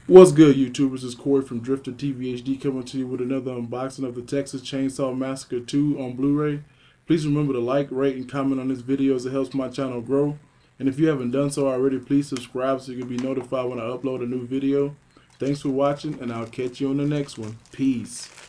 What's good, YouTubers? It's Corey from DrifterTVHD coming to you with another unboxing of the Texas Chainsaw Massacre 2 on Blu-ray. Please remember to like, rate, and comment on this video as it helps my channel grow. And if you haven't done so already, please subscribe so you can be notified when I upload a new video. Thanks for watching, and I'll catch you on the next one. Peace.